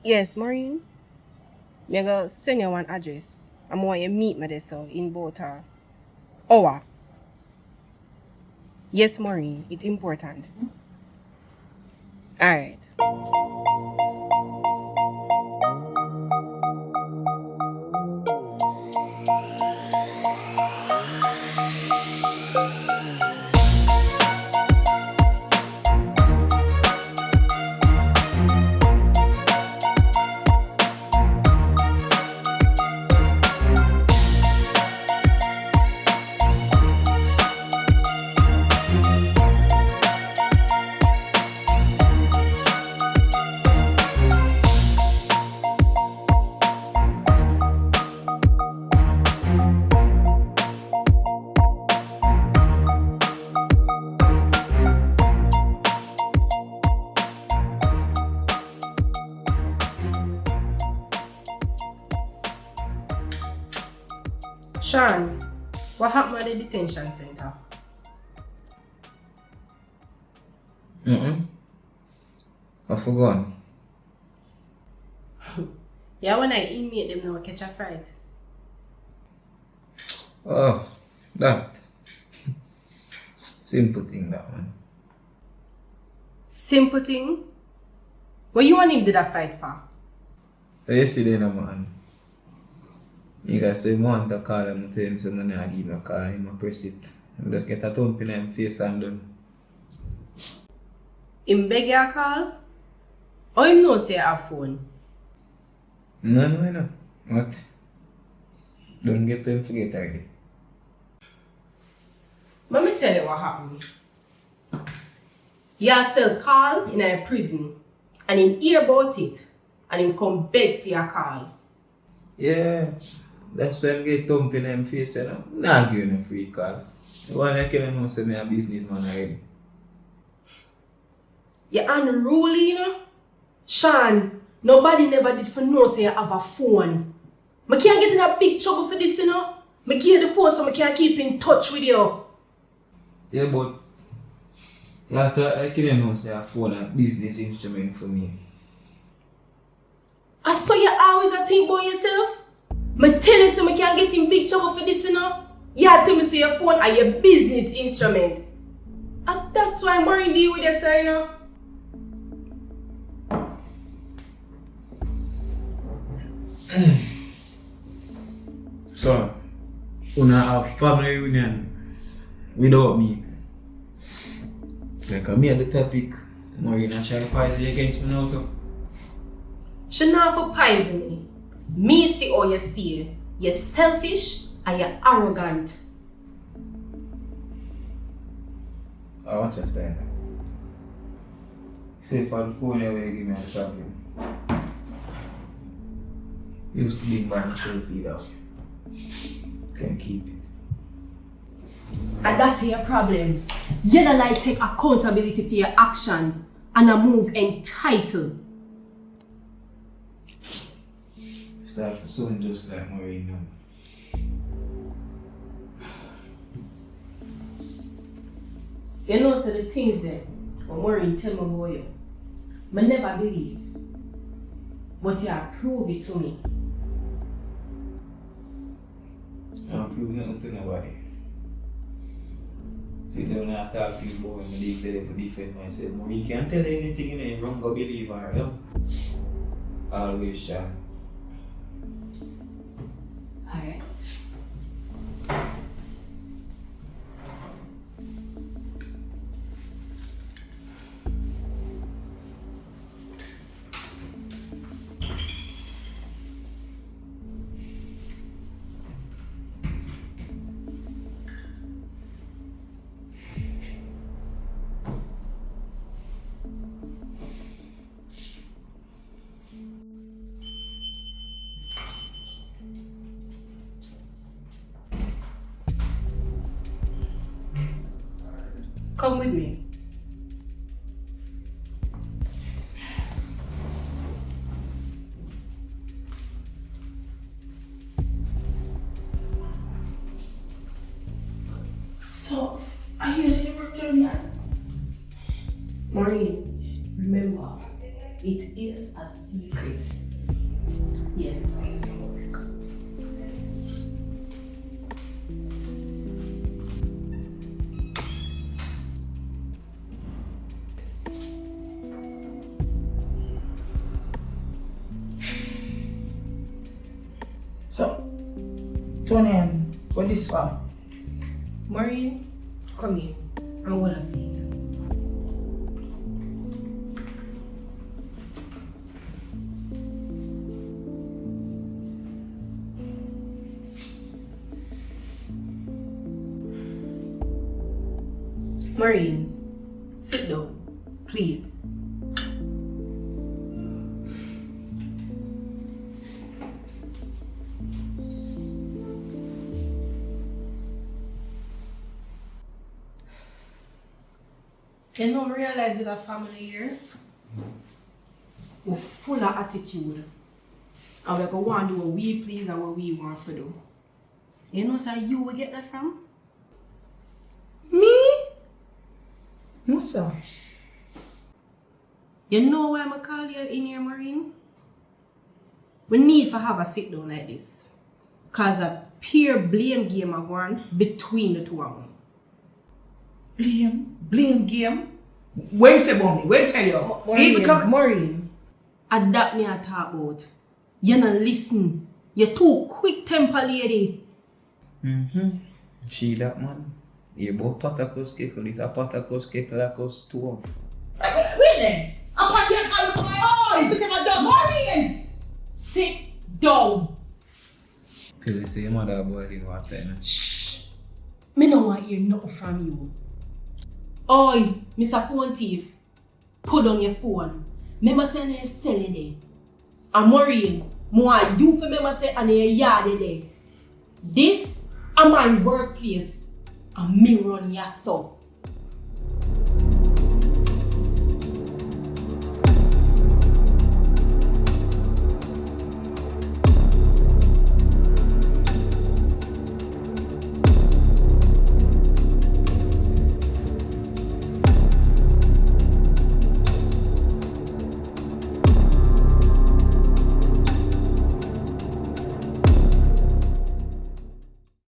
Yes, Maureen. Me go send you one address. I'm want you meet me there so in about hour. Yes, Maureen. It's important. Alright. Sean, what happened at the detention center? I forgot. Yeah, when I email them now catch a fright. Oh, that. Simple thing, that one. Simple thing? What you want him to that fight for? Yesterday, no, man. You guys say, want to call him, tell him someone I give him a call, him press it. And just get a thump in him face and done. Him beg you a call? Or him know say you have phone? No. What? Don't get to him forget again. Let me tell you what happened. You sell call in a prison and him hear about it and him come beg for your call. Yeah, that's why I get thump in him face and I'm not giving him a free call. The one I can know say me a businessman already. You're unruly, you know? Sean, nobody never did for know say you have a phone. I can't get in a big trouble for this, you know? I give you the phone so I can keep in touch with you. Yeah, but I can't know say a phone a business instrument for me. I saw you always a think about yourself. I tell you so I can't get in big trouble for this, you know? You tell me say your phone are your business instrument. And that's why I'm worried deal with you, sir, you know? So, una have family reunion without me. Like me at the topic, more in a try poison against me now too. She not for poison me. Me see how you steal. You're selfish and you're arrogant. I want to spend. Say for the phone you give me a problem. Used to be my selfie out. Can't keep it. And that's your problem. You don't like take accountability for your actions and a move entitled. Start for someone just like Maureen now. You know, so the things that Maureen tell me about you, I never believe. But you have proved it to me. I don't prove nothing to nobody. So you don't have to talk to you about me leave there for defend myself. Maureen can't tell you anything in it wrong, go believe her, yo. Always sure. Alright. Come with me. So, are you saying work to man? Maureen, remember, it is a secret. Yes, I have some work. So, Tony, what this for? Maureen, come in. I want to see it. Maureen, sit down, please. You don't realize with a family here, we're full of attitude. And we're going to want to do what we please and what we want to do. You know, sir, you will get that from? Me? No, sir. You know why I'm call you in here, Maureen? We need to have a sit down like this. Cause a pure blame game are going between the two of them. Blame game? Where you say about me? Where you tell you? He become... Maureen, adapt me I talk about. You not listen. You're too quick temper lady. See that man? You both patakos kekel, is a patakos kekelakos 12. Wait then! I'm party and call you my you say my dog Maureen! Sit down. Cause you say your mother boiling water, you know? Shh. Me no want hear nothing from you. Oi, Mr. Phone Thief. Put on your phone. Remember say you sell it there. And Maureen, more you for remember say and your yard there. This is my workplace. And me Run Yahso.